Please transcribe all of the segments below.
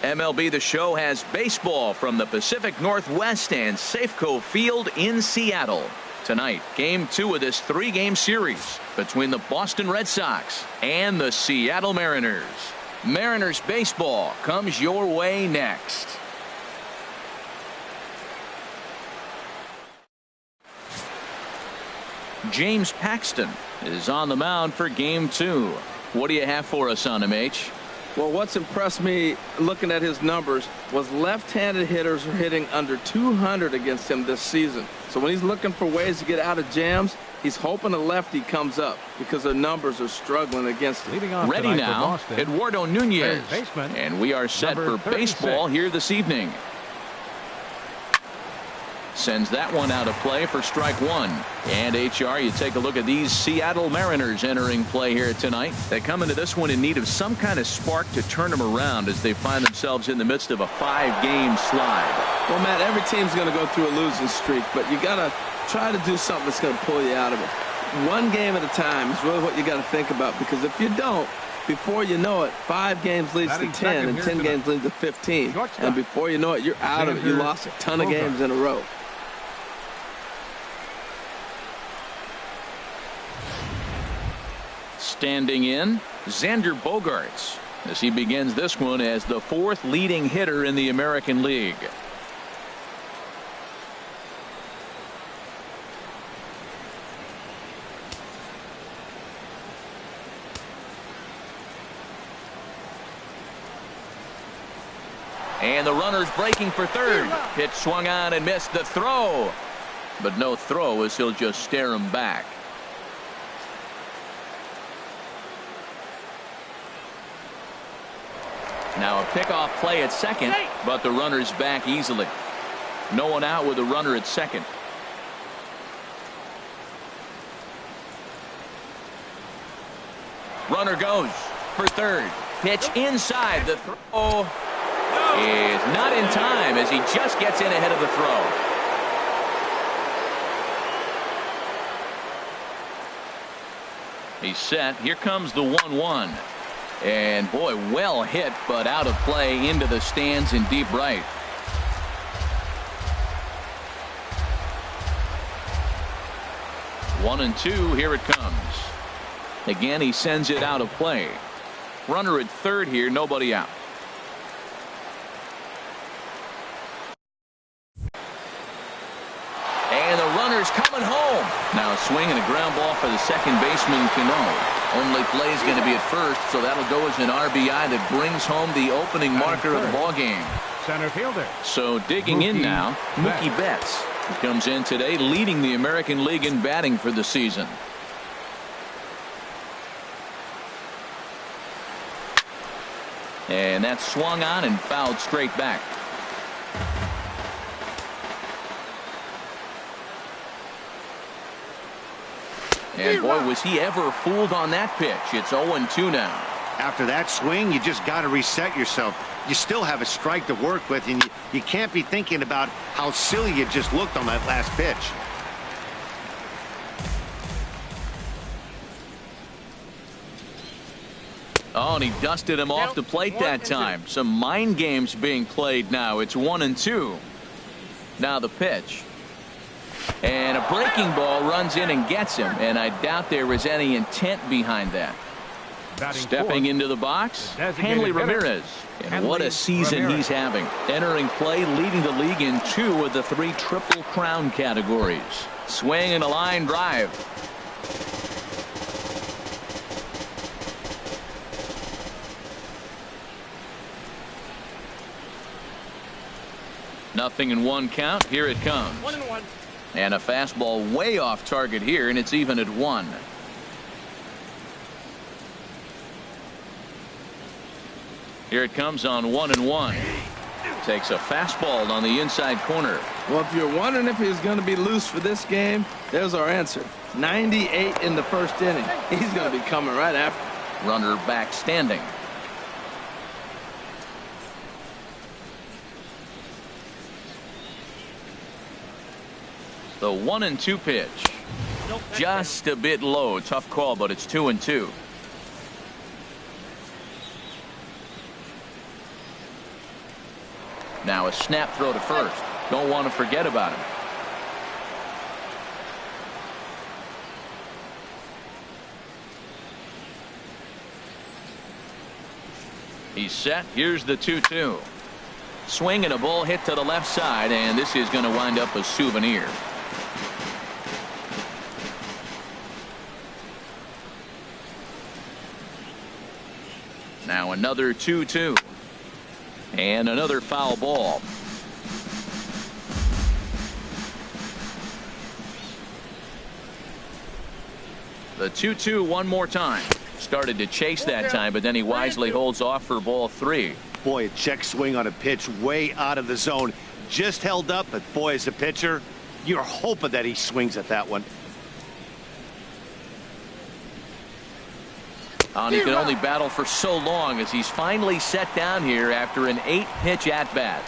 MLB The Show has baseball from the Pacific Northwest and Safeco Field in Seattle. Tonight, Game 2 of this 3-game series between the Boston Red Sox and the Seattle Mariners. Mariners baseball comes your way next. James Paxton is on the mound for Game 2. What do you have for us on him, H? Well, what's impressed me looking at his numbers was left-handed hitters are hitting under 200 against him this season. So when he's looking for ways to get out of jams, he's hoping a lefty comes up because their numbers are struggling against him. Ready now, Eduardo Nunez. And we are set for baseball here this evening. Sends that one out of play for strike one. And HR, you take a look at these Seattle Mariners entering play here tonight. They come into this one in need of some kind of spark to turn them around as they find themselves in the midst of a 5-game slide. Well, Matt, every team's going to go through a losing streak, but you got to try to do something that's going to pull you out of it. One game at a time is really what you got to think about, because if you don't, before you know it, 5 games leads to 10, and 10 games leads to 15. And before you know it, you're out of it. You lost a ton of games in a row. Standing in, Xander Bogaerts, as he begins this one as the 4th leading hitter in the American League. And the runner's breaking for third. Pitch swung on and missed the throw. But no throw, as he'll just stare him back. Now a pickoff play at second, but the runner's back easily. No one out with a runner at second. Runner goes for third. Pitch inside. The throw is not in time as he just gets in ahead of the throw. He's set. Here comes the 1-1. And boy, well hit, but out of play into the stands in deep right. One and two, here it comes. Again, he sends it out of play. Runner at third here, nobody out. And the runner's coming home. Now a swing and a ground ball for the second baseman, Cano. Only play is going to be at first, so that'll go as an RBI that brings home the opening marker of the ball game. Center fielder. So digging in now, Mookie Betts comes in today, leading the American League in batting for the season. And that's swung on and fouled straight back. And boy, was he ever fooled on that pitch. It's 0-2 now. After that swing, you just got to reset yourself. You still have a strike to work with, and you can't be thinking about how silly you just looked on that last pitch. Oh, and he dusted him off the plate that time. Some mind games being played now. It's 1-2. Now the pitch. And a breaking ball runs in and gets him, and I doubt there was any intent behind that. Stepping into the box, Hanley Ramirez. And what a season he's having. Entering play, leading the league in 2 of the 3 Triple Crown categories. Swing and a line drive. Nothing in 1 count. Here it comes. 1-1. And a fastball way off target here, and it's even at 1. Here it comes on 1-1. Takes a fastball on the inside corner. Well, if you're wondering if he's going to be loose for this game, there's our answer. 98 in the first inning. He's going to be coming right after. Runner back standing. The 1-2 pitch. Just a bit low. Tough call, but it's 2-2. Now a snap throw to first. Don't want to forget about him. He's set. Here's the 2-2. Swing and a ball hit to the left side, and this is going to wind up a souvenir. Now another 2-2. And another foul ball. The 2-2 one more time. Started to chase that time, but then he wisely holds off for ball 3. Boy, a check swing on a pitch way out of the zone. Just held up, but boy, as a pitcher, you're hoping that he swings at that one. And he can only battle for so long as he's finally set down here after an 8-pitch at-bat.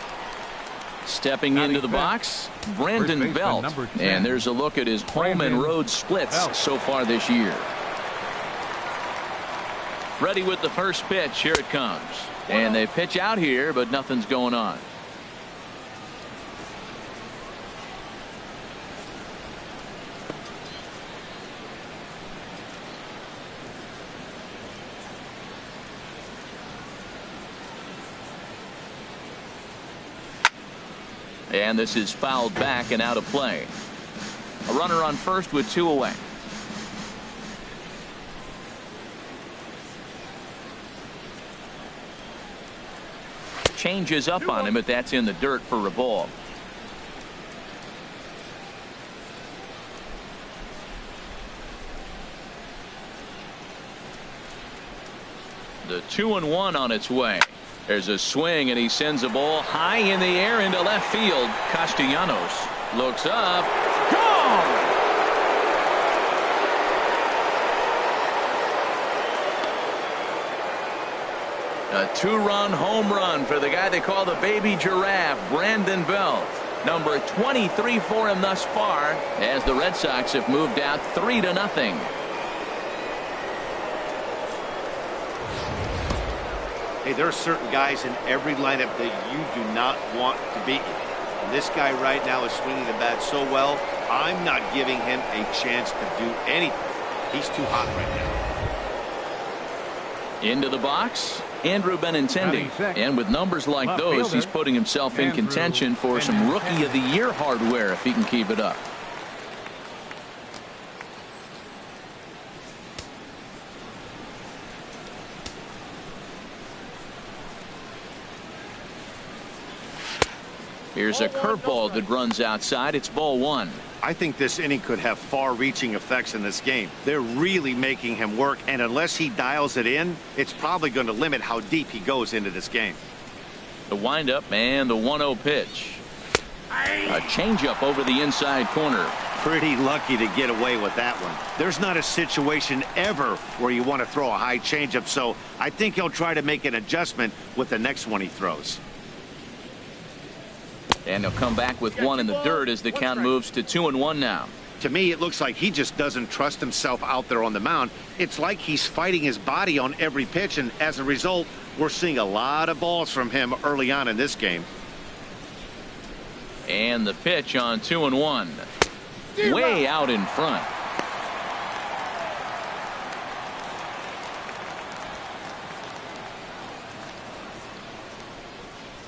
Stepping into the box, Brandon Belt. And there's a look at his home and road splits so far this year. Ready with the first pitch. Here it comes. And they pitch out here, but nothing's going on. And this is fouled back and out of play. A runner on first with 2 away. Changes up on him, but that's in the dirt for a ball. The 2-1 on its way. There's a swing, and he sends a ball high in the air into left field. Castellanos looks up. Gone! A 2-run home run for the guy they call the baby giraffe, Brandon Belt. Number 23 for him thus far, as the Red Sox have moved out 3-0. Hey, there are certain guys in every lineup that you do not want to beat you. And this guy right now is swinging the bat so well, I'm not giving him a chance to do anything. He's too hot right now. Into the box, Andrew Benintendi. And with numbers like those, he's putting himself in contention for some Rookie of the Year hardware if he can keep it up. Here's a curveball that runs outside. It's ball 1. I think this inning could have far-reaching effects in this game. They're really making him work, and unless he dials it in, it's probably going to limit how deep he goes into this game. The windup and the 1-0 pitch. A changeup over the inside corner. Pretty lucky to get away with that one. There's not a situation ever where you want to throw a high changeup, so I think he'll try to make an adjustment with the next one he throws. And he'll come back with 1 in the dirt as the count moves to 2-1 now. To me, it looks like he just doesn't trust himself out there on the mound. It's like he's fighting his body on every pitch, and as a result, we're seeing a lot of balls from him early on in this game. And the pitch on 2-1. Way out in front.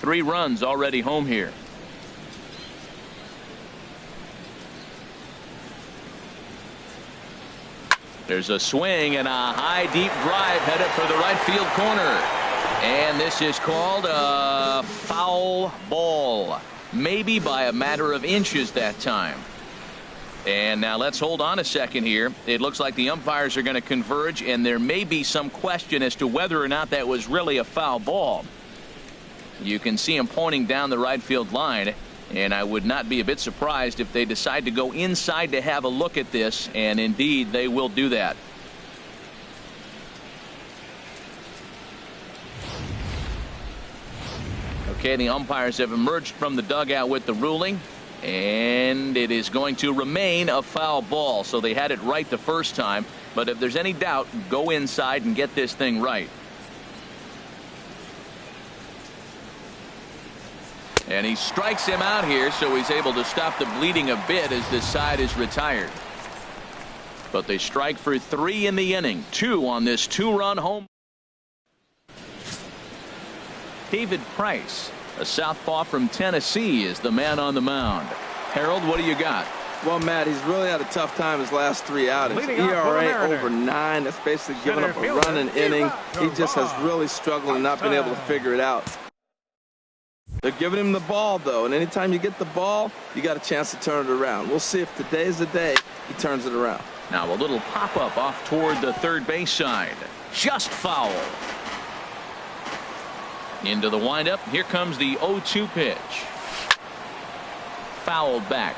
Three runs already home here. There's a swing and a high deep drive headed for the right field corner. And this is called a foul ball. Maybe by a matter of inches that time. And now let's hold on a second here. It looks like the umpires are going to converge, and there may be some question as to whether or not that was really a foul ball. You can see him pointing down the right field line, and I would not be a bit surprised if they decide to go inside to have a look at this, and indeed they will do that. Okay, the umpires have emerged from the dugout with the ruling. And it is going to remain a foul ball. So they had it right the first time. But if there's any doubt, go inside and get this thing right. And he strikes him out here, so he's able to stop the bleeding a bit as this side is retired. But they strike for 3 in the inning. 2 on this 2-run home. David Price, a southpaw from Tennessee, is the man on the mound. Harold, what do you got? Well, Matt, he's really had a tough time his last 3 outings. ERA over 9. That's basically giving up a run an inning. He just has really struggled and not been able to figure it out. They're giving him the ball, though, and anytime you get the ball, you got a chance to turn it around. We'll see if today's the day he turns it around. Now a little pop-up off toward the third base side. Just foul. Into the windup. Here comes the 0-2 pitch. Fouled back.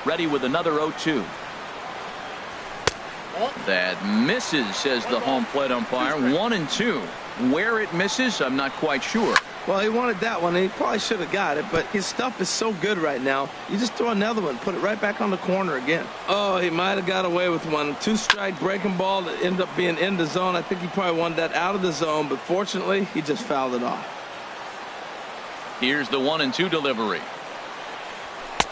Ready with another 0-2. That misses, says the home plate umpire. 1-2. Where it misses, I'm not quite sure. Well, he wanted that one, and he probably should have got it, but his stuff is so good right now. You just throw another one, put it right back on the corner again. Oh, he might have got away with one. 2-strike breaking ball that ended up being in the zone. I think he probably wanted that out of the zone, but fortunately, he just fouled it off. Here's the 1-2 delivery.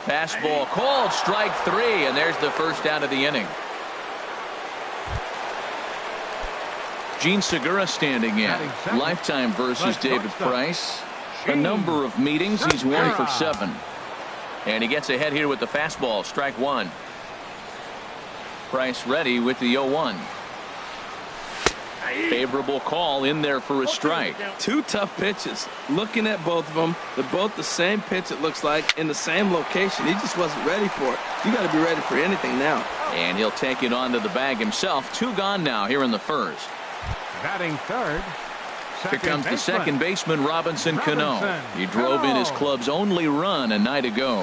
Fastball called, strike 3, and there's the first out of the inning. Gene Segura standing in. Lifetime versus David Price. A number of meetings. He's 1 for 7. And he gets ahead here with the fastball. Strike 1. Price ready with the 0-1. Favorable call in there for a strike. 2 tough pitches. Looking at both of them, they're both the same pitch, it looks like, in the same location. He just wasn't ready for it. You got to be ready for anything now. And he'll take it onto the bag himself. 2 gone now here in the first. Batting third. Here comes the second baseman, Robinson Cano. He drove in his club's only run a night ago.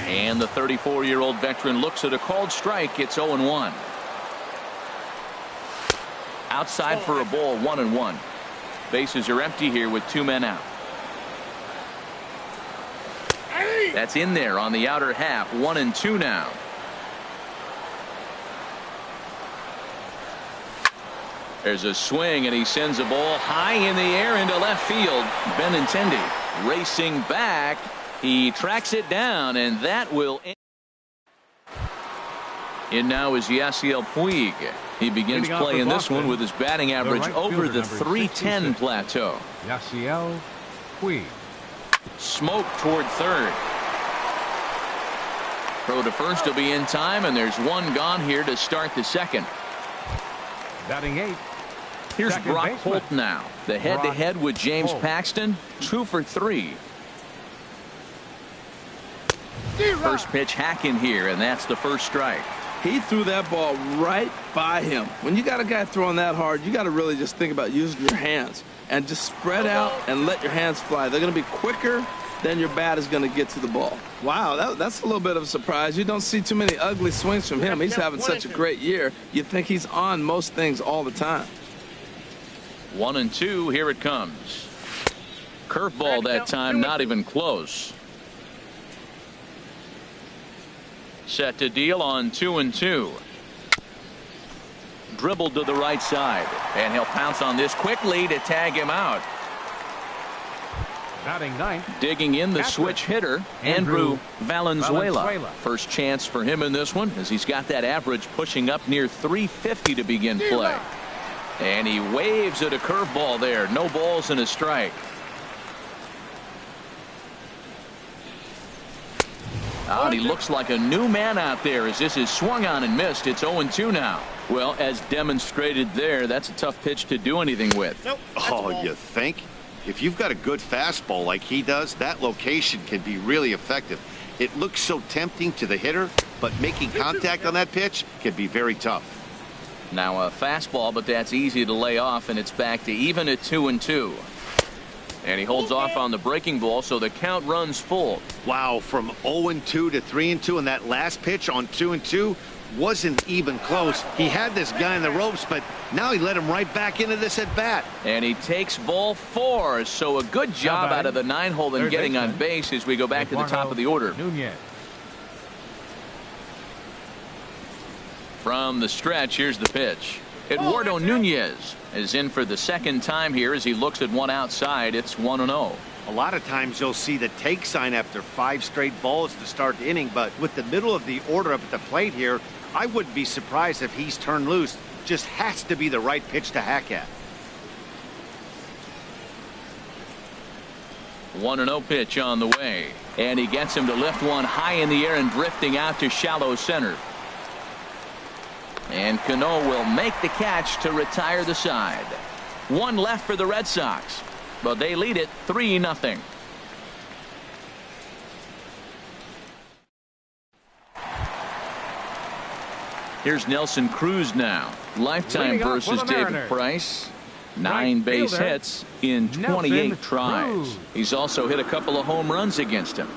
And the 34-year-old veteran looks at a called strike. It's 0-1. Outside for a ball, 1-1. Bases are empty here with 2 men out. That's in there on the outer half. 1-2 now. There's a swing, and he sends a ball high in the air into left field. Benintendi racing back. He tracks it down, and that will end. In now is Yasiel Puig. He begins playing this one with his batting average over the .310 plateau. Yasiel Puig. Smoke toward third. Throw to first will be in time, and there's 1 gone here to start the second. Batting 8. Here's Second Brock baseman. Holt now. The head-to-head with James Holt. Paxton. 2 for 3. First pitch hack in here, and that's the first strike. He threw that ball right by him. When you got a guy throwing that hard, you got to really just think about using your hands and just spread out and let your hands fly. They're going to be quicker than your bat is going to get to the ball. Wow, that's a little bit of a surprise. You don't see too many ugly swings from him. He's having such a great year. You think he's on most things all the time. 1-2. Here it comes. Curveball that time, not even close. Set to deal on 2-2. Dribbled to the right side, and he'll pounce on this quickly to tag him out. Batting 9. Digging in the switch hitter, Andrew Valenzuela. First chance for him in this one, as he's got that average pushing up near 350 to begin play. And he waves at a curveball there. No balls and a strike. And he looks like a new man out there as this is swung on and missed. It's 0-2 now. Well, as demonstrated there, that's a tough pitch to do anything with. Oh, you think? If you've got a good fastball like he does, that location can be really effective. It looks so tempting to the hitter, but making contact on that pitch can be very tough. Now a fastball, but that's easy to lay off, and it's back to even at 2-2. And he holds off on the breaking ball, so the count runs full. Wow, from 0-2 to 3-2 and that last pitch on 2-2, wasn't even close. He had this guy in the ropes, but now he let him right back into this at bat. And he takes ball 4. So a good job out of the 9-hole in getting on base as we go back to the top of the order. Nunez. From the stretch, here's the pitch. Eduardo Nunez is in for the second time here as he looks at one outside. It's 1-0. A lot of times you'll see the take sign after 5 straight balls to start the inning, but with the middle of the order up at the plate here, I wouldn't be surprised if he's turned loose. Just has to be the right pitch to hack at. 1-0 pitch on the way, and he gets him to lift one high in the air and drifting out to shallow center. And Cano will make the catch to retire the side. One left for the Red Sox, but they lead it 3-0. Here's Nelson Cruz now. Lifetime versus David Price. 9 base hits in 28 tries. He's also hit a couple of home runs against him.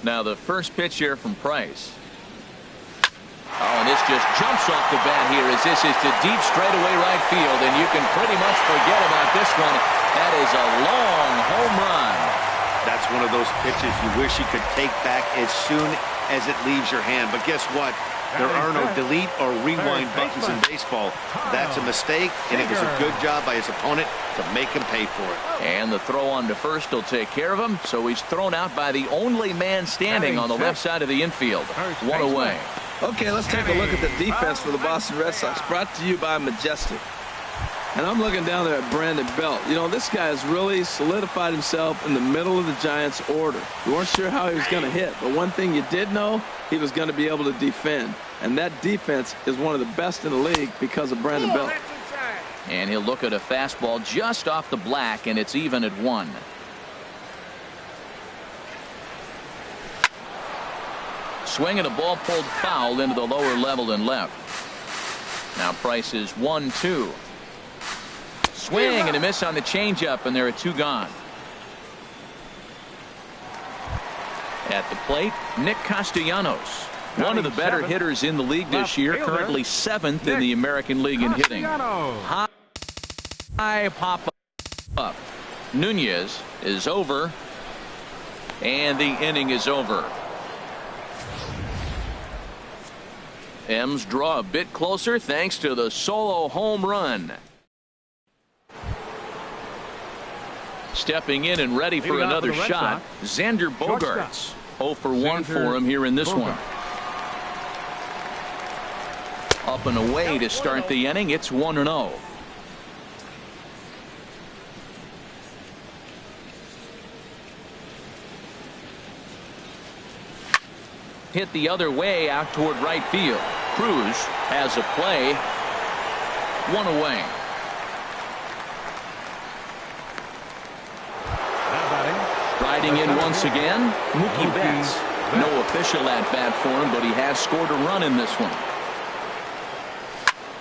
Now the first pitch here from Price. Oh, and this just jumps off the bat here as this is to deep straightaway right field, and you can pretty much forget about this one. That is a long home run. That's one of those pitches you wish you could take back as soon as it leaves your hand. But guess what? There are no delete or rewind buttons in baseball. That's a mistake, and it was a good job by his opponent to make him pay for it. And the throw on to first will take care of him, so he's thrown out by the only man standing on the left side of the infield. One away. Okay, let's take a look at the defense for the Boston Red Sox, brought to you by Majestic. And I'm looking down there at Brandon Belt. You know, this guy has really solidified himself in the middle of the Giants' order. You weren't sure how he was going to hit, but one thing you did know, he was going to be able to defend. And that defense is one of the best in the league because of Brandon Belt. And he'll look at a fastball just off the black, and it's even at 1. Swinging a ball pulled foul into the lower level and left. Now Price is 1-2. Swing and a miss on the changeup, and there are 2 gone. At the plate, Nick Castellanos, one of the better hitters in the league this year, currently 7th in the American League in hitting. High pop up. Nunez is over, and the inning is over. M's draw a bit closer thanks to the solo home run. Stepping in and ready for another shot, Xander Bogaerts. 0 for 1 for him here in this one. Up and away to start the inning. It's 1-0. Hit the other way out toward right field. Cruz has a play. 1 away. Riding in once again, Mookie Betts. No official at bat for him, but he has scored a run in this one.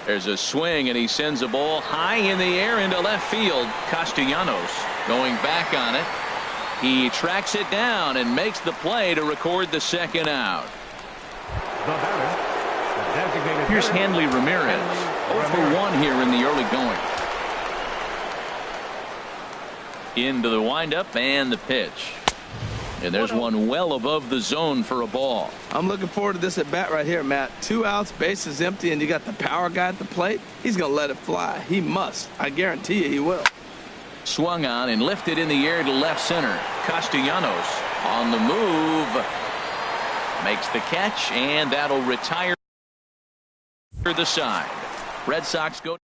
There's a swing, and he sends a ball high in the air into left field. Castellanos going back on it. He tracks it down and makes the play to record the second out. Here's Hanley Ramirez. 0 for 1 here in the early going. Into the windup and the pitch. And there's one well above the zone for a ball. I'm looking forward to this at bat right here, Matt. 2 outs, bases empty, and you got the power guy at the plate. He's going to let it fly. He must. I guarantee you he will. Swung on and lifted in the air to left center. Castellanos on the move. Makes the catch, and that'll retire the side. Red Sox go.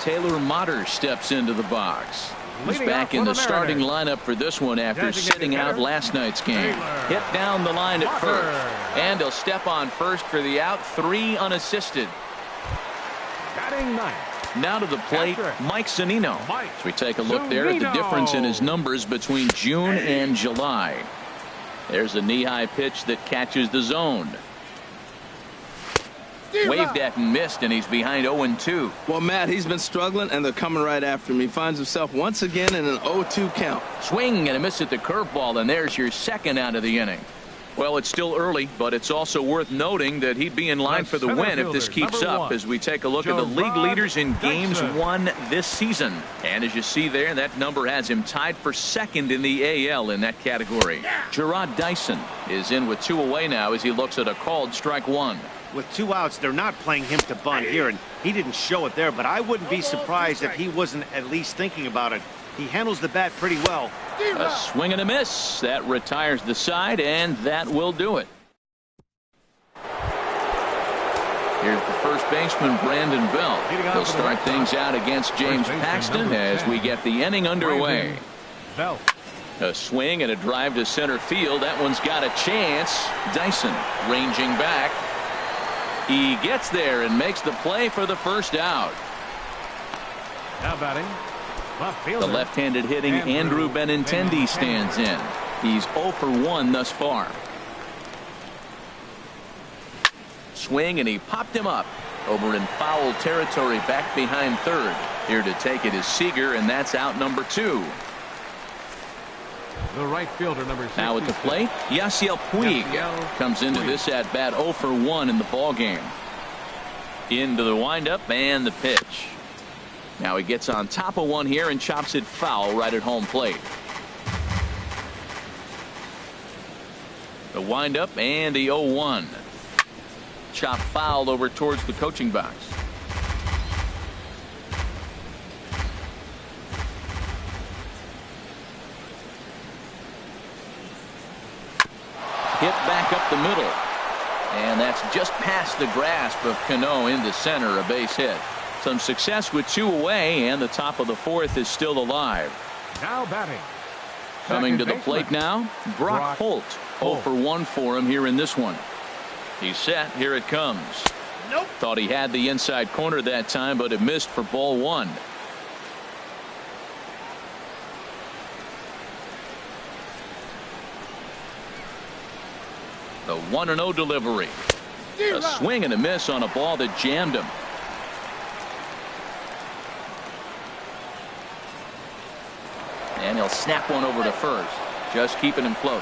Taylor Motter steps into the box. He's back in the starting lineup for this one after sitting out last night's game. Hit down the line at first, and he'll step on first for the out. 3 unassisted. Batting 9. Now to the plate, Mike Zunino. As we take a look there at the difference in his numbers between June and July. There's a knee-high pitch that catches the zone. Waved at and missed, and he's behind 0-2. Well, Matt, he's been struggling, and they're coming right after him. He finds himself once again in an 0-2 count. Swing and a miss at the curveball, and there's your second out of the inning. Well, it's still early, but it's also worth noting that he'd be in line for the win if this keeps up as we take a look at the league leaders in games won this season. And as you see there, that number has him tied for second in the AL in that category. Gerard Dyson is in with 2 away now as he looks at a called strike 1. With 2 outs, they're not playing him to bunt here, and he didn't show it there, but I wouldn't be surprised if he wasn't at least thinking about it. He handles the bat pretty well. A swing and a miss. That retires the side, and that will do it. Here's the first baseman, Brandon Bell. He'll start things out against James Paxton as we get the inning underway. A swing and a drive to center field. That one's got a chance. Dyson ranging back. He gets there and makes the play for the first out. Now batting. The left-handed hitting Andrew Benintendi stands in. He's 0 for 1 thus far. Swing, and he popped him up over in foul territory back behind third. Here to take it is Seager, and that's out number 2. The right fielder, number 6. Now at the plate, Yasiel Puig comes into this at bat 0 for 1 in the ball game. Into the windup and the pitch. Now he gets on top of one here and chops it foul right at home plate. The windup and the 0-1. Chop fouled over towards the coaching box. Hit back up the middle. And that's just past the grasp of Cano into center, a base hit. Some success with 2 away, and the top of the 4th is still alive. Now batting. Coming to the plate now, Brock Holt. 0 for 1 for him here in this one. He's set. Here it comes. Nope. Thought he had the inside corner that time, but it missed for ball 1. The 1-0 delivery. A swing and a miss on a ball that jammed him. And he'll snap one over to first, just keeping him close.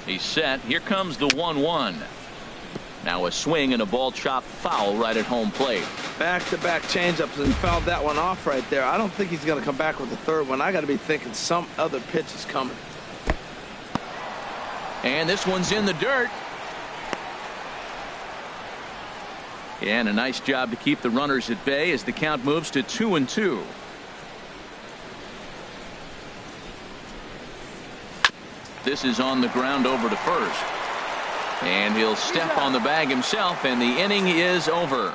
He's set. Here comes the 1-1. Now a swing and a ball chopped foul right at home plate. Back-to-back changeups, and fouled that one off right there. I don't think he's going to come back with the third one. I got to be thinking some other pitch is coming. And this one's in the dirt. And a nice job to keep the runners at bay as the count moves to 2-2. This is on the ground over to first. And he'll step on the bag himself, and the inning is over.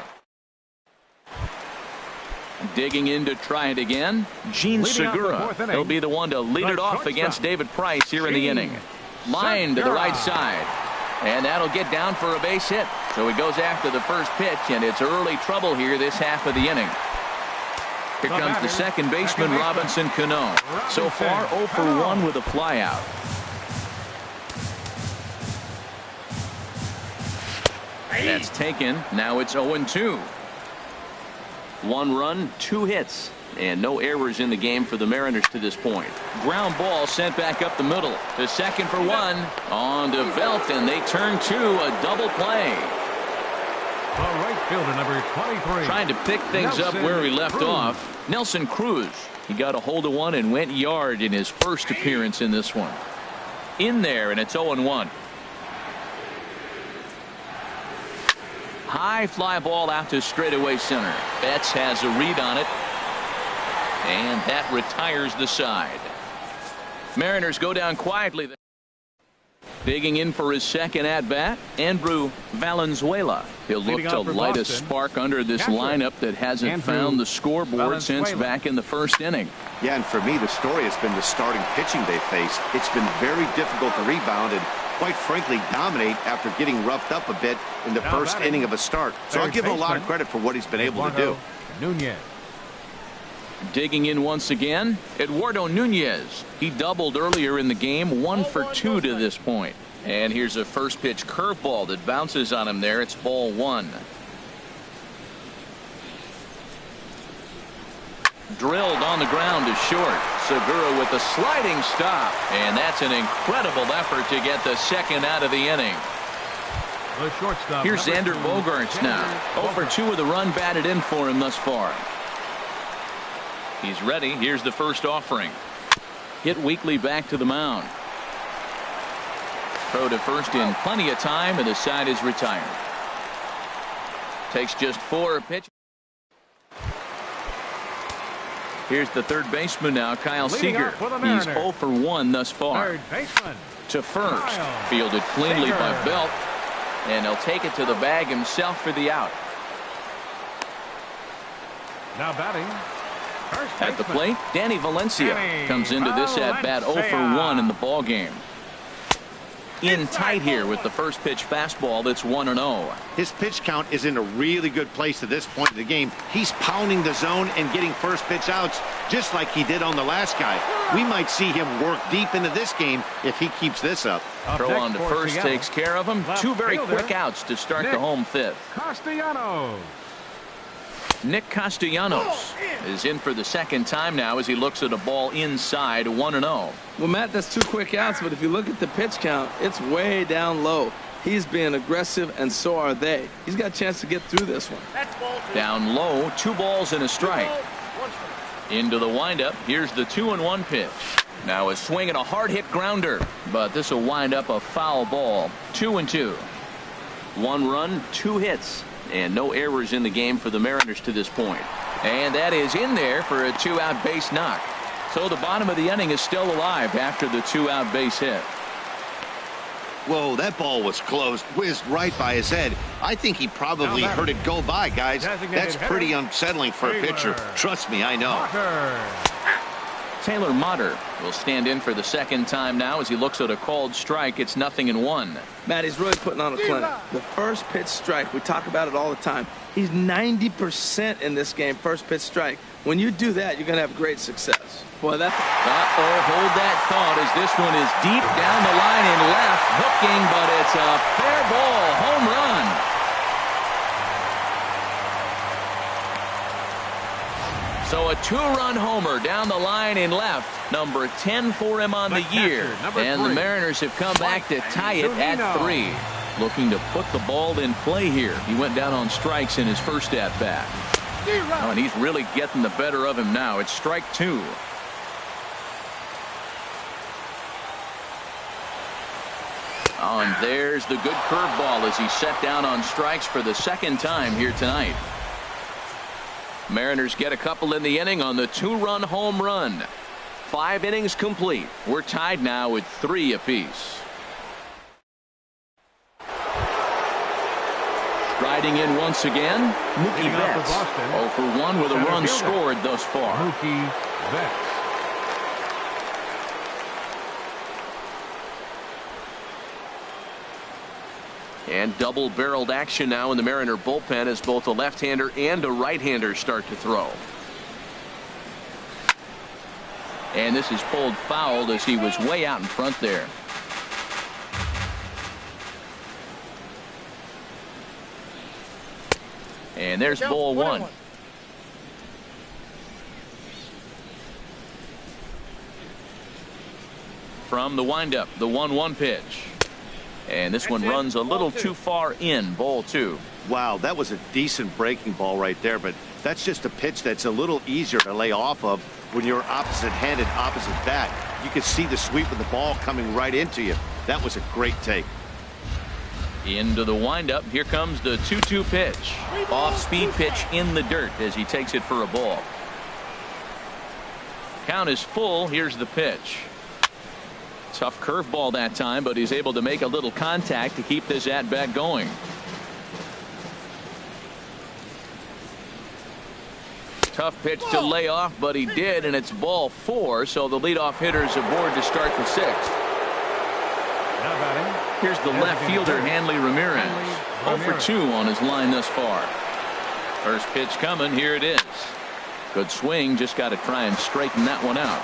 Digging in to try it again, Gene Segura. He'll be the one to lead it off against David Price here in the inning. Line to the right side. And that'll get down for a base hit. So he goes after the first pitch, and it's early trouble here this half of the inning. Here comes the second baseman, Robinson Cano. So far, 0 for 1 with a flyout. That's taken. Now it's 0-2. 1 run, 2 hits, and no errors in the game for the Mariners to this point. Ground ball sent back up the middle. The second for 1 on to Velt, and they turn to a double play. The right fielder, number 23. Trying to pick things up where he left off. Nelson Cruz. He got a hold of one and went yard in his first appearance in this one. In there, and it's 0-1. High fly ball out to straightaway center. Betts has a read on it, and that retires the side. Mariners go down quietly. Digging in for his second at bat, Andrew Valenzuela. He'll look to light a spark under this lineup that hasn't found the scoreboard since back in the first inning. Yeah, and for me, the story has been the starting pitching they faced. It's been very difficult to rebound and, quite frankly, dominate after getting roughed up a bit in the first inning of a start. So I'll give him a lot of credit for what he's been able to do. Nunez. Digging in once again, Eduardo Nunez. He doubled earlier in the game, 1 for 2 to this point. And here's a first pitch curveball that bounces on him there. It's ball 1. Drilled on the ground to short. Segura with the sliding stop. And that's an incredible effort to get the second out of the inning. The shortstop. Here's Xander Bogaerts now. 0 for 2 with a run batted in for him thus far. He's ready. Here's the first offering. Hit weakly back to the mound. Throw to first in plenty of time, and the side is retired. Takes just 4 pitches. Here's the third baseman now, Kyle Seager. He's 0 for 1 thus far. Third baseman. To first. Fielded cleanly by Belt. And he'll take it to the bag himself for the out. Now batting. At the plate, Danny Valencia comes into this at bat 0 for 1 in the ball game. In tight here with the first pitch fastball that's 1-0. His pitch count is in a really good place at this point of the game. He's pounding the zone and getting first pitch outs just like he did on the last guy. We might see him work deep into this game if he keeps this up. Throw on to first takes care of him. 2 very quick outs to start the home fifth. Castellanos. Nick Castellanos is in for the second time now as he looks at a ball inside 1-0. Well, Matt, that's 2 quick outs, but if you look at the pitch count, it's way down low. He's being aggressive, and so are they. He's got a chance to get through this one. Down low, 2 balls and a strike. Into the windup. Here's the 2-1 pitch. Now a swing and a hard hit grounder, but this will wind up a foul ball. 2-2. 1 run, 2 hits. And no errors in the game for the Mariners to this point. And that is in there for a 2-out base knock. So the bottom of the inning is still alive after the 2-out base hit. Whoa, that ball was close. Whizzed right by his head. I think he probably heard it go by, guys. That's pretty unsettling for a pitcher. Trust me, I know. Taylor Motter will stand in for the second time now as he looks at a called strike. It's 0-1. Matt, he's really putting on a clinic. The first pitch strike, we talk about it all the time. He's 90% in this game, first pitch strike. When you do that, you're going to have great success. Boy, that's... hold that thought as this one is deep down the line and left. Hooking, but it's a fair ball. Home run. So a 2-run homer down the line in left. Number 10 for him on the year. And the Mariners have come back to tie it at 3. Looking to put the ball in play here. He went down on strikes in his first at bat. Oh, and he's really getting the better of him now. It's strike 2. Oh, and there's the good curveball as he set down on strikes for the second time here tonight. Mariners get a couple in the inning on the 2-run home run. 5 innings complete. We're tied now with 3 apiece. Striding in once again, Mookie Betts. 0 for 1 with a run scored thus far. Mookie Betts. And double-barreled action now in the Mariner bullpen as both a left-hander and a right-hander start to throw. And this is pulled fouled as he was way out in front there. And there's ball 1. From the windup, the 1-1 pitch. And this one runs a little too far in. Ball 2. Wow, that was a decent breaking ball right there, but that's just a pitch that's a little easier to lay off of when you're opposite-handed, opposite bat. You can see the sweep of the ball coming right into you. That was a great take. Into the windup. Here comes the 2-2 pitch. Off-speed pitch in the dirt as he takes it for a ball. Count is full. Here's the pitch. Tough curveball that time, but he's able to make a little contact to keep this at-bat going. Tough pitch to lay off, but he did, and it's ball 4, so the leadoff hitter's aboard to start the 6th. Here's the left fielder, Hanley Ramirez. 0 for 2 on his line thus far. First pitch coming. Here it is. Good swing, just got to try and straighten that one out.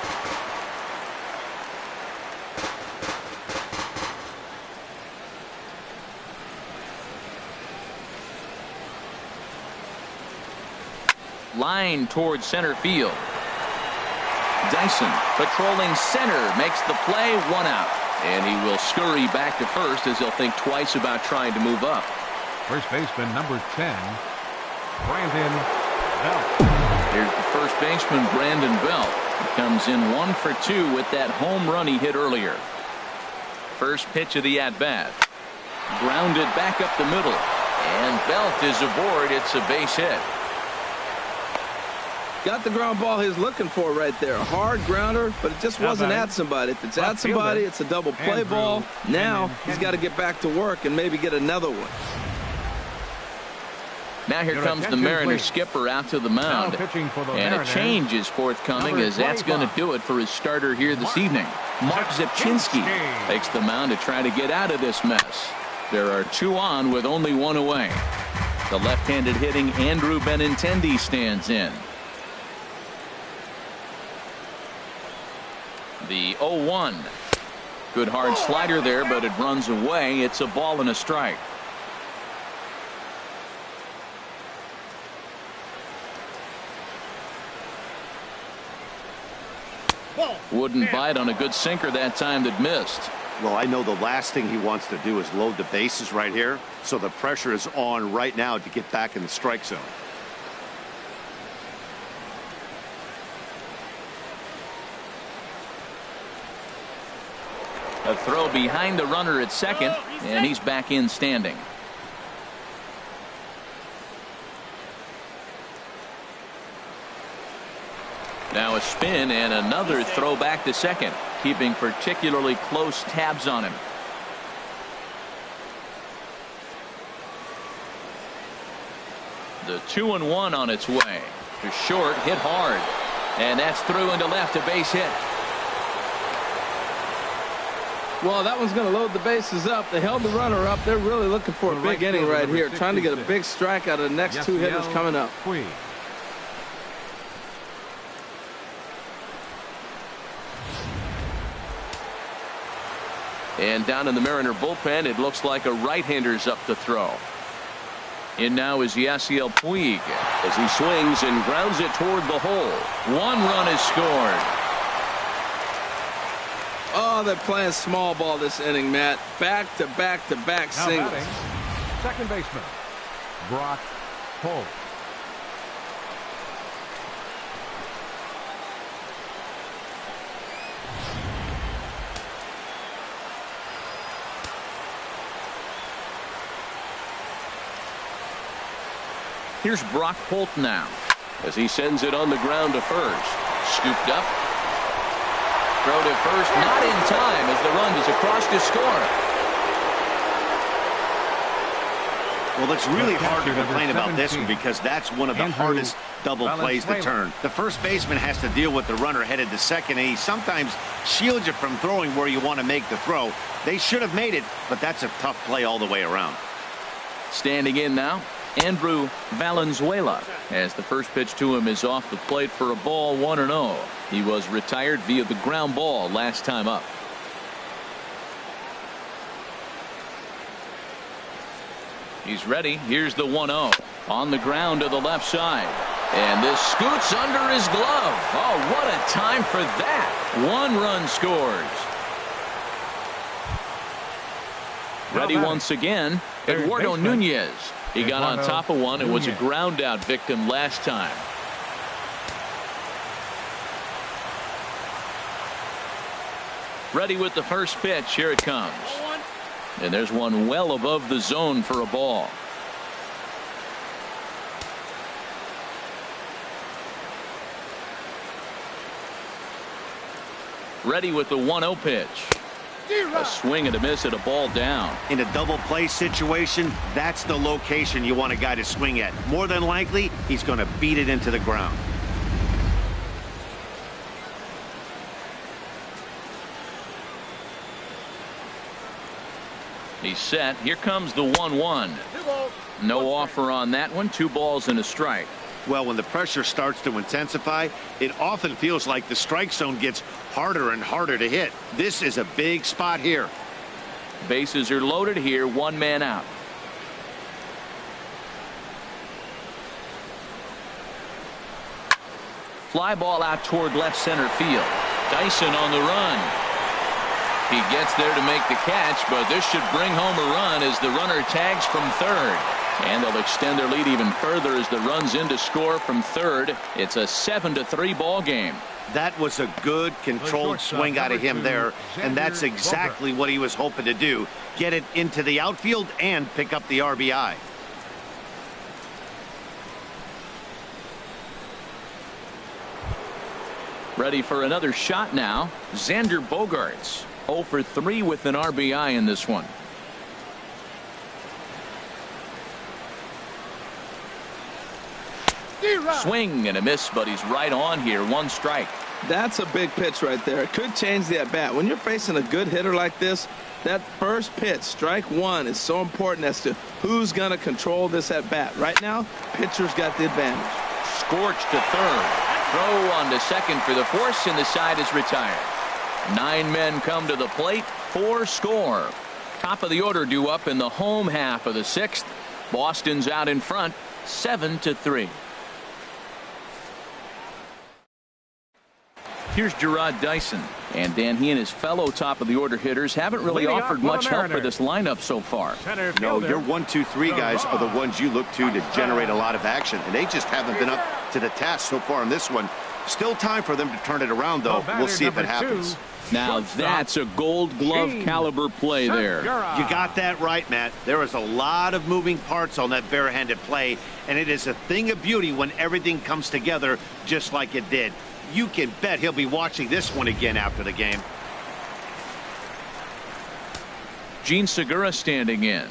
Line towards center field. Dyson patrolling center makes the play, 1 out. And he will scurry back to first as he'll think twice about trying to move up. First baseman number 10, Brandon Belt. Here's the first baseman, Brandon Belt. He comes in 1 for 2 with that home run he hit earlier. First pitch of the at-bat. Grounded back up the middle. And Belt is aboard. It's a base hit. Got the ground ball he's looking for right there. A hard grounder, but it just wasn't at somebody. If it's at somebody, it's a double play ball. Now he's got to get back to work and maybe get another one. Now here comes the Mariners skipper out to the mound. And a change is forthcoming as that's going to do it for his starter here this evening. Mark Zepchinski takes the mound to try to get out of this mess. There are 2 on with only 1 away. The left-handed hitting Andrew Benintendi stands in. The 0-1. Good hard slider there, but it runs away. It's a ball and a strike. Wouldn't bite on a good sinker that time that missed. Well, I know the last thing he wants to do is load the bases right here, so the pressure is on right now to get back in the strike zone. A throw behind the runner at second, and he's back in standing. Now a spin and another throw back to second, keeping particularly close tabs on him. The 2-1 on its way. To short, hit hard. And that's through into left, a base hit. Well, that one's going to load the bases up. They held the runner up. They're really looking for a big inning right here, trying to get a big strike out of the next 2 hitters coming up. And down in the Mariner bullpen, it looks like a right-hander's up to throw. In now is Yasiel Puig as he swings and grounds it toward the hole. 1 run is scored. Oh, they're playing small ball this inning, Matt. Back-to-back-to-back singles. Second baseman, Brock Holt. Here's Brock Holt now as he sends it on the ground to first. Scooped up. Throw to first, not in time as the run is across to score. Well, it's really hard to complain about this one because that's one of the hardest double plays to turn. The first baseman has to deal with the runner headed to second, and he sometimes shields you from throwing where you want to make the throw. They should have made it, but that's a tough play all the way around. Standing in now, Andrew Valenzuela, as the first pitch to him is off the plate for a ball, 1-0. He was retired via the ground ball last time up. He's ready. Here's the 1-0 on the ground to the left side, and this scoots under his glove. Oh, what a time for that. 1 run scores. Ready once again, Eduardo Nunez. He got on top of one. It was a ground out victim last time. Ready with the first pitch. Here it comes. And there's one well above the zone for a ball. Ready with the 1-0 pitch. A swing and a miss at a ball down. In a double play situation, that's the location you want a guy to swing at. More than likely, he's going to beat it into the ground. He's set. Here comes the 1-1. No offer on that one. 2 balls and a strike. Well, when the pressure starts to intensify, it often feels like the strike zone gets harder and harder to hit. This is a big spot here. Bases are loaded here, one man out. Fly ball out toward left center field. Dyson on the run. He gets there to make the catch, but this should bring home a run as the runner tags from third. And they'll extend their lead even further as the runs in to score from third. It's a 7-3 ball game. That was a good controlled swing out of him there, and that's exactly what he was hoping to do. Get it into the outfield and pick up the RBI. Ready for another shot now. Xander Bogaerts 0 for 3 with an RBI in this one. Swing and a miss, but he's right on here. One strike. That's a big pitch right there. It could change the at bat. When you're facing a good hitter like this, that first pitch, strike one, is so important as to who's going to control this at bat. Right now, pitcher's got the advantage. Scorched to third. Throw on to second for the force, and the side is retired. 9 men come to the plate. 4 score. Top of the order due up in the home half of the 6th. Boston's out in front, 7-3. Here's Gerard Dyson. And Dan, he and his fellow top of the order hitters haven't really offered much help for this lineup so far. No, your 1, 2, 3 guys are the ones you look to generate a lot of action, and they just haven't been up to the task so far in this one. Still time for them to turn it around, though. We'll see if it happens. Now that's a gold glove caliber play there. You got that right, Matt. There is a lot of moving parts on that barehanded play, and it is a thing of beauty when everything comes together just like it did. You can bet he'll be watching this one again after the game. Gene Segura standing in.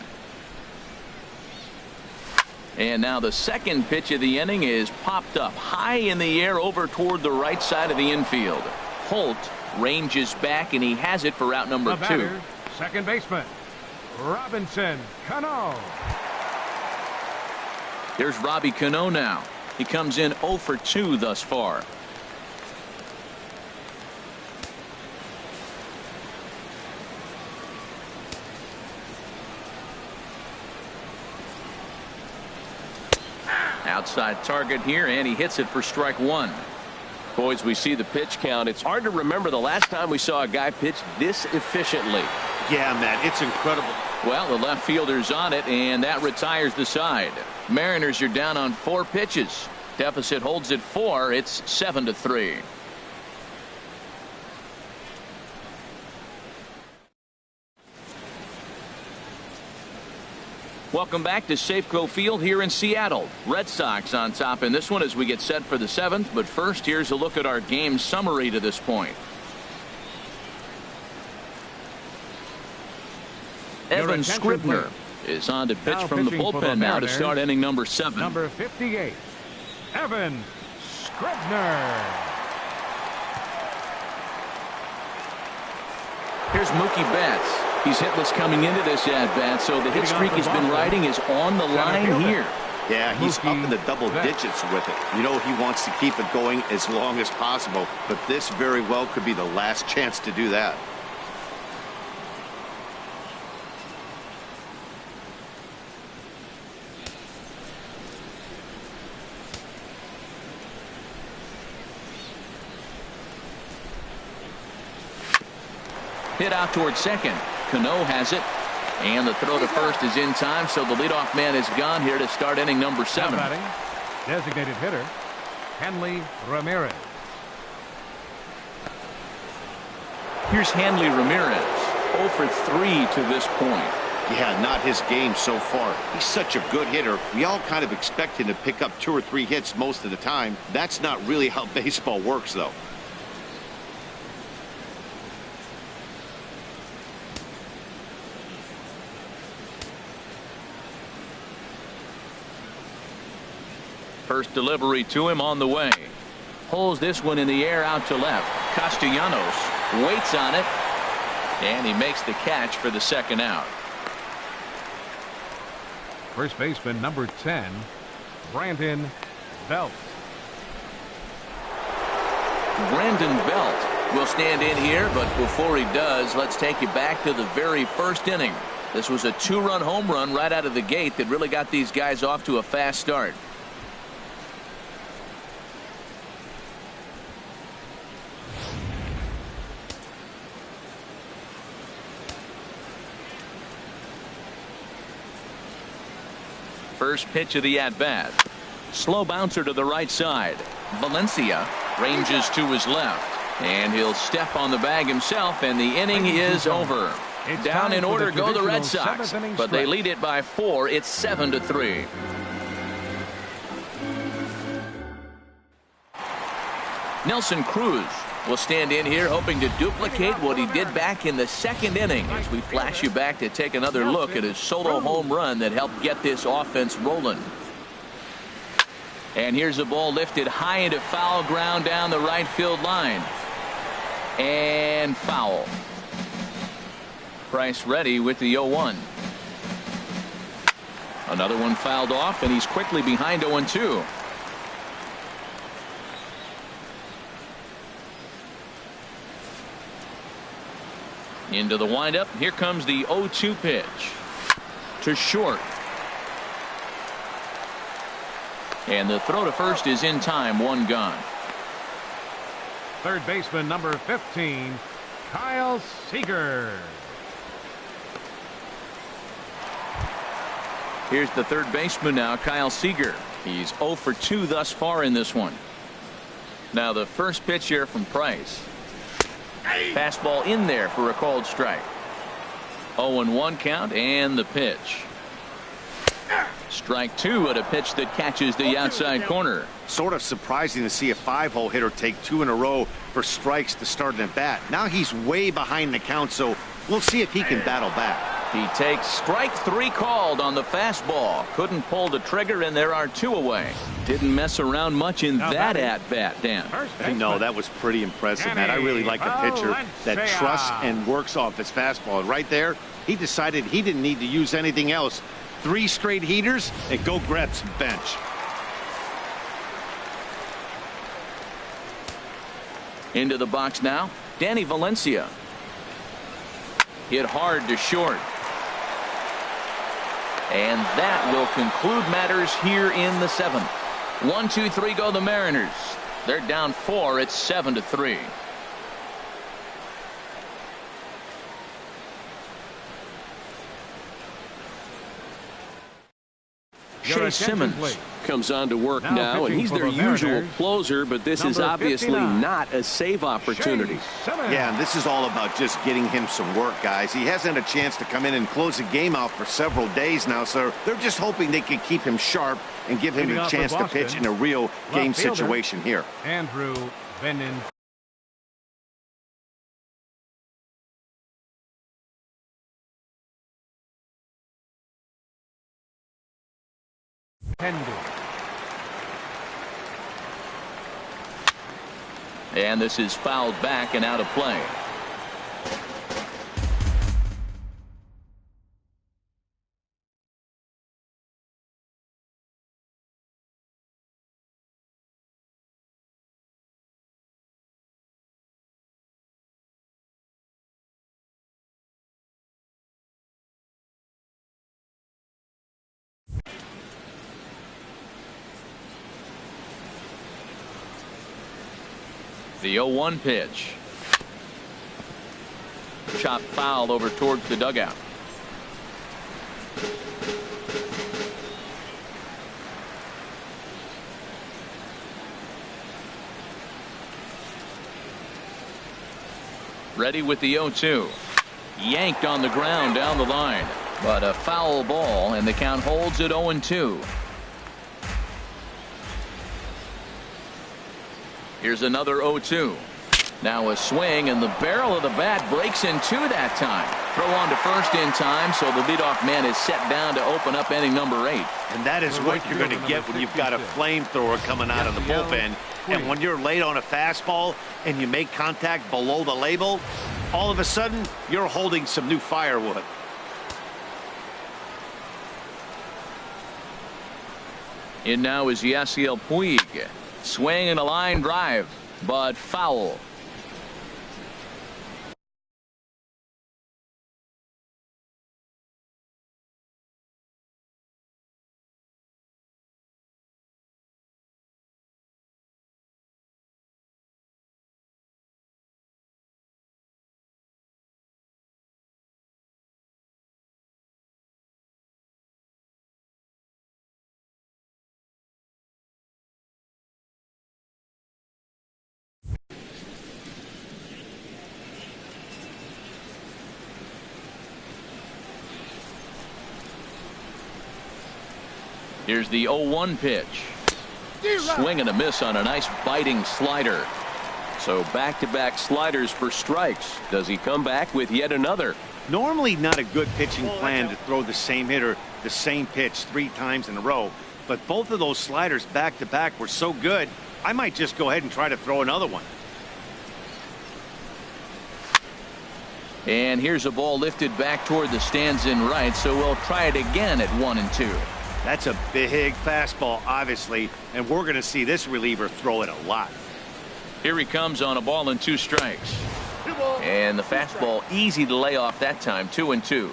And now the second pitch of the inning is popped up high in the air over toward the right side of the infield. Holt ranges back, and he has it for out number 2. Second baseman Robinson Cano. There's Robbie Cano now. He comes in 0 for 2 thus far. Outside target here, and he hits it for strike 1. Boys, we see the pitch count. It's hard to remember the last time we saw a guy pitch this efficiently. Yeah, man, it's incredible. Well, the left fielder's on it, and that retires the side. Mariners are down on 4 pitches. Deficit holds at 4. It's 7-3. Welcome back to Safeco Field here in Seattle. Red Sox on top in this one as we get set for the 7th. But first, here's a look at our game summary to this point. Evan Scribner is on to pitch from the bullpen now to start inning number 7. Number 58, Evan Scribner. Here's Mookie Betts. He's hitless coming into this at-bat, so the hit streak he's been riding is on the line here. Yeah, he's up in the double digits with it. You know he wants to keep it going as long as possible, but this very well could be the last chance to do that. Hit out towards second. Cano has it, and the throw to first is in time, so the leadoff man is gone here to start inning number 7. Batting, designated hitter Hanley Ramirez. Here's Hanley Ramirez, 0 for 3 to this point. Yeah, not his game so far. He's such a good hitter. We all kind of expect him to pick up 2 or 3 hits most of the time. That's not really how baseball works, though. First delivery to him on the way. Pulls this one in the air out to left. Castellanos waits on it, and he makes the catch for the second out. First baseman number 10, Brandon Belt. Brandon Belt will stand in here, but before he does, let's take you back to the very first inning. This was a 2-run home run right out of the gate that really got these guys off to a fast start. First pitch of the at-bat. Slow bouncer to the right side. Valencia ranges to his left, and he'll step on the bag himself, and the inning is over. Down in order go the Red Sox, but they lead it by 4. It's 7-3. Nelson Cruz will stand in here hoping to duplicate what he did back in the second inning as we flash you back to take another look at his solo home run that helped get this offense rolling. And here's a ball lifted high into foul ground down the right field line. And foul. Price ready with the 0-1. Another one fouled off, and he's quickly behind 0-2. Into the windup. Here comes the 0-2 pitch. To short. And the throw to first is in time. 1 gone. Third baseman number 15, Kyle Seager. Here's the third baseman now, Kyle Seager. He's 0 for 2 thus far in this one. Now the first pitch here from Price. Fastball in there for a called strike. 0-1 count, and the pitch. Strike 2 at a pitch that catches the outside corner. Sort of surprising to see a 5-hole hitter take 2 in a row for strikes to start an at bat. Now he's way behind the count, so we'll see if he can battle back. He takes strike 3 called on the fastball. Couldn't pull the trigger, and there are 2 away. Didn't mess around much in that at-bat, Dan. No, that was pretty impressive, man. I really like a pitcher that trusts and works off his fastball. And right there, he decided he didn't need to use anything else. 3 straight heaters, and go grab some bench. Into the box now, Danny Valencia. Hit hard to short. And that will conclude matters here in the 7th. 1, 2, 3 go the Mariners. They're down 4. It's 7-3. Shea Simmons comes on to work now, and he's their usual closer, but this is obviously not a save opportunity. Yeah, and this is all about just getting him some work, guys. He hasn't had a chance to come in and close the game out for several days now, so they're just hoping they can keep him sharp and give him a chance to pitch in a real game situation here. Andrew Benin. And this is fouled back and out of play. The 0-1 pitch. Chop foul over towards the dugout. Ready with the 0-2. Yanked on the ground down the line. But a foul ball, and the count holds at 0-2. Here's another 0-2. Now a swing, and the barrel of the bat breaks in 2 that time. Throw on to first in time, so the leadoff man is set down to open up inning number 8. And that is what you're going to get when you've got a flamethrower coming out of the bullpen. And when you're late on a fastball and you make contact below the label, all of a sudden you're holding some new firewood. In now is Yasiel Puig. Swing and a line drive, but foul. Here's the 0-1 pitch. Swing and a miss on a nice biting slider. So back-to-back sliders for strikes. Does he come back with yet another? Normally not a good pitching plan to throw the same hitter the same pitch 3 times in a row. But both of those sliders back-to-back were so good, I might just go ahead and try to throw another one. And here's a ball lifted back toward the stands in right, so we'll try it again at 1-2. That's a big fastball, obviously, and we're going to see this reliever throw it a lot. Here he comes on a ball and 2 strikes. And the fastball easy to lay off that time. 2-2.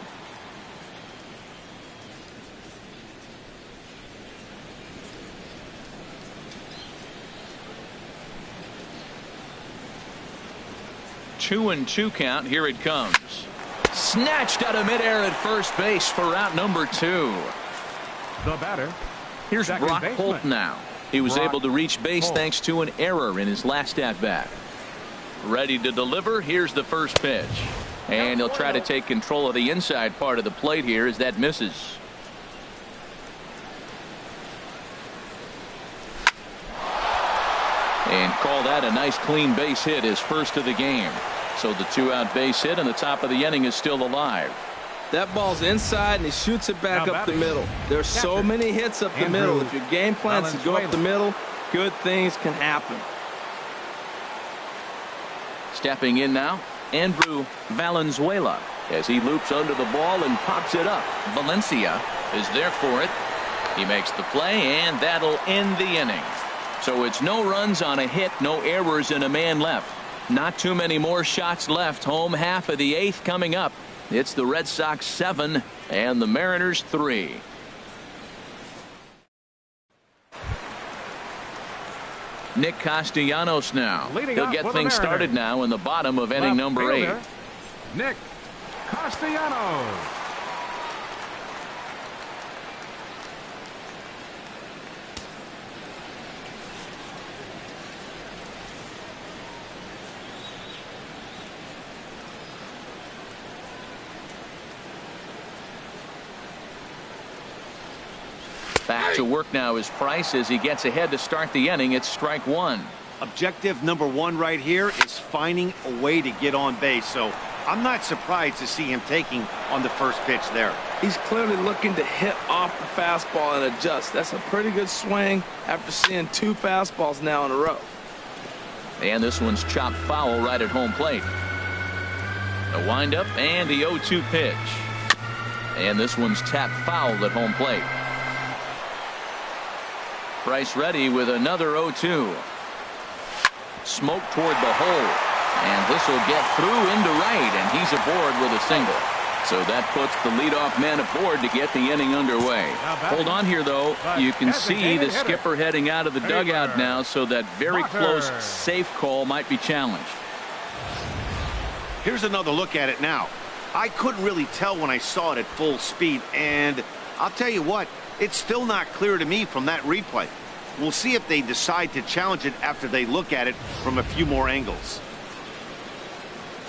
Two and 2 count. Here it comes. Snatched out of midair at first base for route number 2. The batter. Here's Brock Holt now. He was able to reach base thanks to an error in his last at bat. Ready to deliver. Here's the first pitch. And he'll try to take control of the inside part of the plate here as that misses. And call that a nice clean base hit, his first of the game. So the 2-out base hit and the top of the inning is still alive. That ball's inside and he shoots it back up the middle. There's so many hits up the middle. If your game plan is to go up the middle, good things can happen. Stepping in now, Andrew Valenzuela as he loops under the ball and pops it up. Valencia is there for it. He makes the play and that'll end the inning. So it's no runs on a hit, no errors, and a man left. Not too many more shots left. Home half of the 8th coming up. It's the Red Sox 7 and the Mariners 3. Nick Castellanos now. He'll get things started now in the bottom of inning number 8. Nick Castellanos. Back to work now is Price as he gets ahead to start the inning. It's strike 1. Objective number 1 right here is finding a way to get on base. So I'm not surprised to see him taking on the first pitch there. He's clearly looking to hit off the fastball and adjust. That's a pretty good swing after seeing 2 fastballs now in a row. And this one's chopped foul right at home plate. The windup and the 0-2 pitch. And this one's tapped foul at home plate. Price ready with another 0-2. Smoke toward the hole. And this will get through into right, and he's aboard with a single. So that puts the leadoff man aboard to get the inning underway. Hold on here, though. You can see the skipper heading out of the dugout now, so that very close safe call might be challenged. Here's another look at it now. I couldn't really tell when I saw it at full speed, and I'll tell you what, it's still not clear to me from that replay. We'll see if they decide to challenge it after they look at it from a few more angles.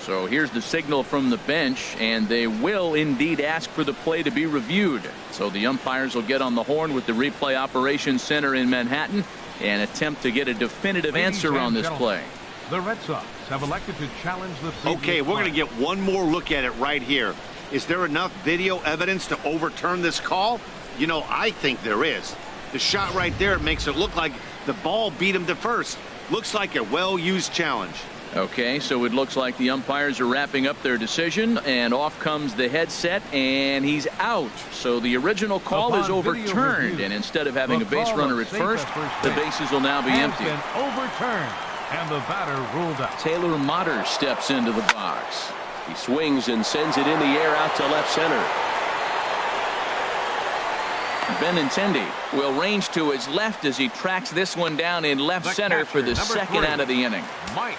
So here's the signal from the bench, and they will indeed ask for the play to be reviewed. So the umpires will get on the horn with the replay operations center in Manhattan and attempt to get a definitive answer on this play. The Red Sox have elected to challenge the Okay, we're going to get one more look at it right here. Is there enough video evidence to overturn this call? You know, I think there is. The shot right there makes it look like the ball beat him to first. Looks like a well-used challenge. Okay, so it looks like the umpires are wrapping up their decision, and off comes the headset, and he's out. So the original call is overturned, and instead of having a base runner at first, the bases will now be empty. Overturned, and the batter ruled out. Taylor Motter steps into the box. He swings and sends it in the air out to left center. Benintendi will range to his left as he tracks this one down in left center for the second out of the inning. Mike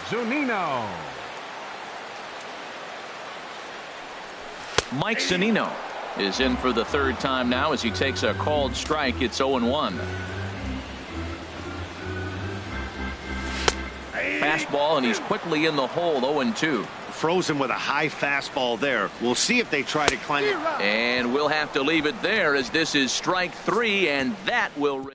Zunino. Mike Zunino is in for the third time now as he takes a called strike. It's 0-1. Fastball, and he's quickly in the hole. 0-2. Frozen with a high fastball there. We'll see if they try to climb it. And we'll have to leave it there as this is strike 3, and that will.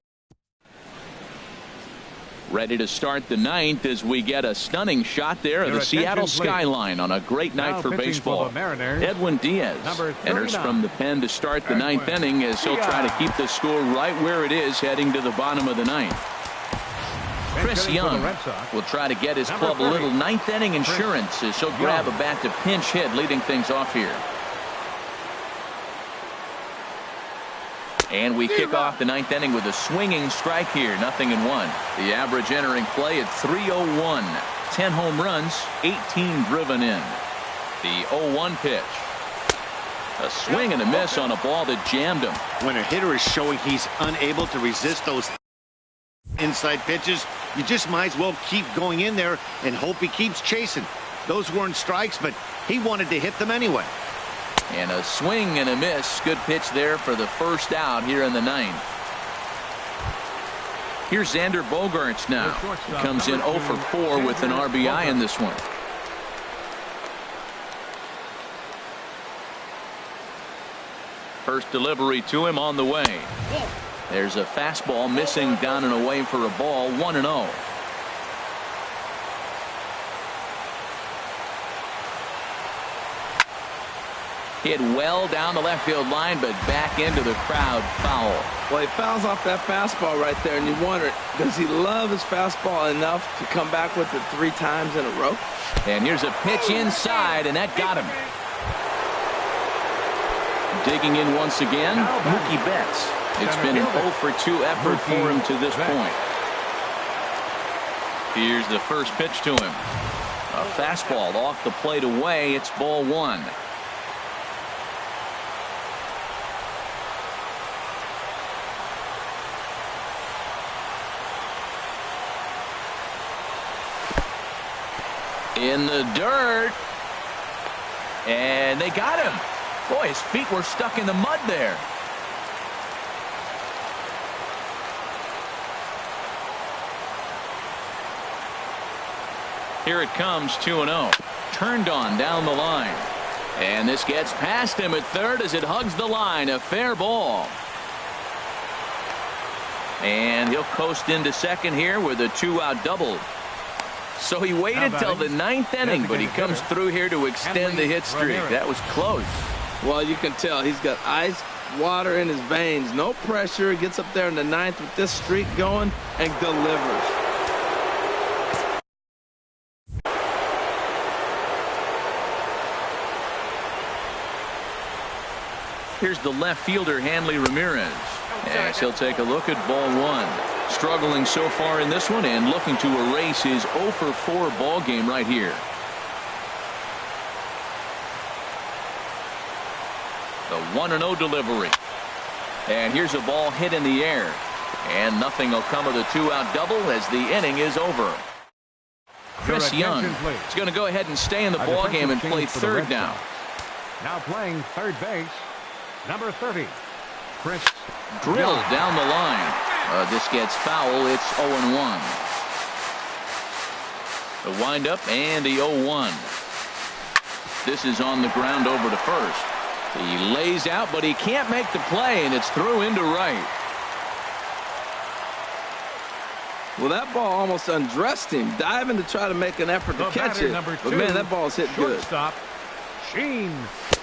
Ready to start the ninth as we get a stunning shot there of the Seattle skyline on a great night for baseball. Edwin Diaz enters from the pen to start the ninth inning as he'll try to keep the score right where it is heading to the bottom of the ninth. Chris Young will try to get his club a little ninth inning insurance as he'll grab a bat to pinch hit, leading things off here. And we kick off the ninth inning with a swinging strike here. 0-1. The average entering play at 301. 10 home runs, 18 driven in. The 0-1 pitch. A swing and a miss on a ball that jammed him. When a hitter is showing he's unable to resist those inside pitches, you just might as well keep going in there and hope he keeps chasing. Those weren't strikes, but he wanted to hit them anyway. And a swing and a miss. Good pitch there for the first out here in the ninth. Here's Xander Bogaerts now. He comes in 0 for 4 with an RBI in this one. First delivery to him on the way. There's a fastball missing down and away for a ball. 1-0. Hit well down the left field line, but back into the crowd. Foul. Well, he fouls off that fastball right there, and you wonder, does he love his fastball enough to come back with it 3 times in a row? And here's a pitch inside, and that got him. Digging in once again, Mookie Betts. It's been an 0 for 2 effort for him to this point. Here's the first pitch to him. A fastball off the plate away. It's ball 1. In the dirt. And they got him. Boy, his feet were stuck in the mud there. Here it comes, 2-0. Turned on down the line. And this gets past him at third as it hugs the line. A fair ball. And he'll coast into second here with a 2-out double. So he waited till the 9th inning, but he comes through here to extend the hit streak. That was close. Well, you can tell he's got ice water in his veins. No pressure. He gets up there in the 9th with this streak going and delivers. Here's the left fielder, Hanley Ramirez, as he'll take a look at ball 1. Struggling so far in this one and looking to erase his 0 for 4 ball game right here. The 1-0 delivery. And here's a ball hit in the air. And nothing will come of the 2-out double as the inning is over. Chris Young is going to go ahead and stay in the ball game and play third now. Now playing third base, number 30, Chris. Drilled down the line. This gets foul. It's 0-1. The windup and the 0-1. This is on the ground over to first. He lays out, but he can't make the play, and it's through into right. Well, that ball almost undressed him, diving to try to make an effort to catch it. But, man, that ball's hit good. Shortstop, Sheen.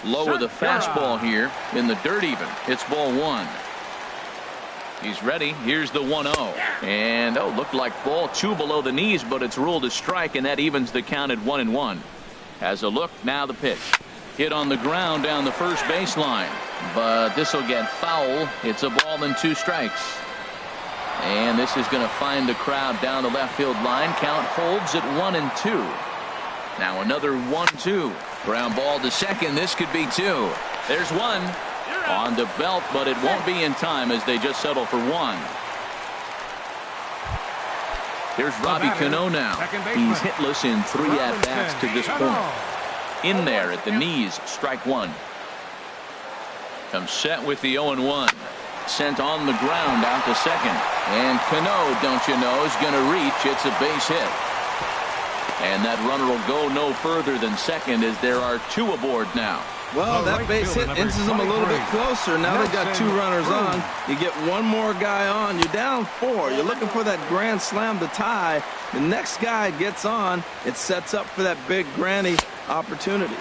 Low with a fastball here in the dirt even. It's ball 1. He's ready. Here's the 1-0. And, looked like ball 2 below the knees, but it's ruled a strike, and that evens the count at 1-1. Has a look. Now the pitch. Hit on the ground down the first baseline. But this will get foul. It's a ball and 2 strikes. And this is going to find the crowd down the left field line. Count holds at 1-2. Now another 1-2. Ground ball to second. This could be 2. There's 1. On the belt, but it won't be in time as they just settle for 1. Here's Robbie Cano now. He's hitless in 3 at-bats to this point. In there at the knees, strike 1. Comes set with the 0-1. Sent on the ground out to second. And Cano, don't you know, is going to reach. It's a base hit. And that runner will go no further than second as there are 2 aboard now. Well, that base hit inches them a little bit closer. Now they've got 2 runners on. You get 1 more guy on. You're down 4. You're looking for that grand slam to tie. The next guy gets on. It sets up for that big granny opportunity.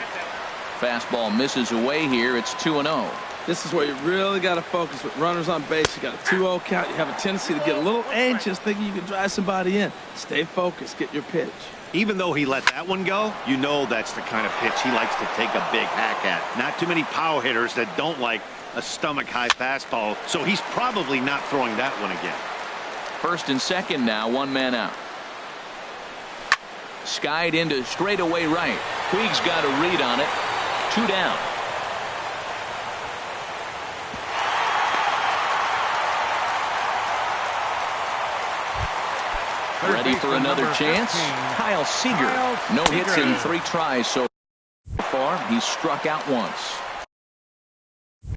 Fastball misses away here. It's 2-0. This is where you really got to focus with runners on base. You got a 2-0 count. You have a tendency to get a little anxious thinking you can drive somebody in. Stay focused. Get your pitch. Even though he let that one go, you know that's the kind of pitch he likes to take a big hack at. Not too many power hitters that don't like a stomach-high fastball, so he's probably not throwing that one again. First and second now, 1 man out. Skied into straightaway right. Puig's got a read on it. 2 down. Ready for another chance. Kyle Seager. No hits in 3 tries so far. He's struck out once.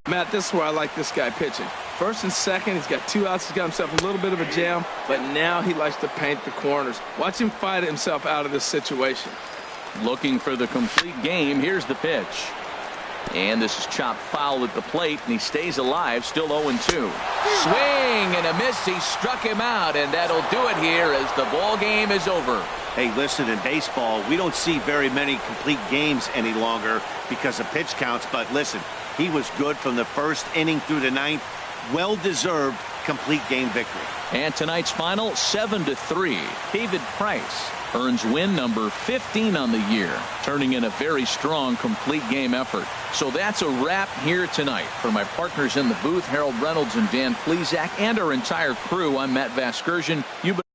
Matt, this is where I like this guy pitching. First and second, he's got 2 outs. He's got himself a little bit of a jam, but now he likes to paint the corners. Watch him fight himself out of this situation. Looking for the complete game. Here's the pitch. And this is chopped foul at the plate, and he stays alive, still 0-2. Swing and a miss. He struck him out, and that'll do it here as the ball game is over. Hey, listen, in baseball, we don't see very many complete games any longer because of pitch counts, but listen, he was good from the first inning through the 9th. Well-deserved complete game victory. And tonight's final, 7-3. David Price earns win number 15 on the year, turning in a very strong complete game effort. So that's a wrap here tonight. For my partners in the booth, Harold Reynolds and Dan Plesac, and our entire crew, I'm Matt Vasgersian. You've been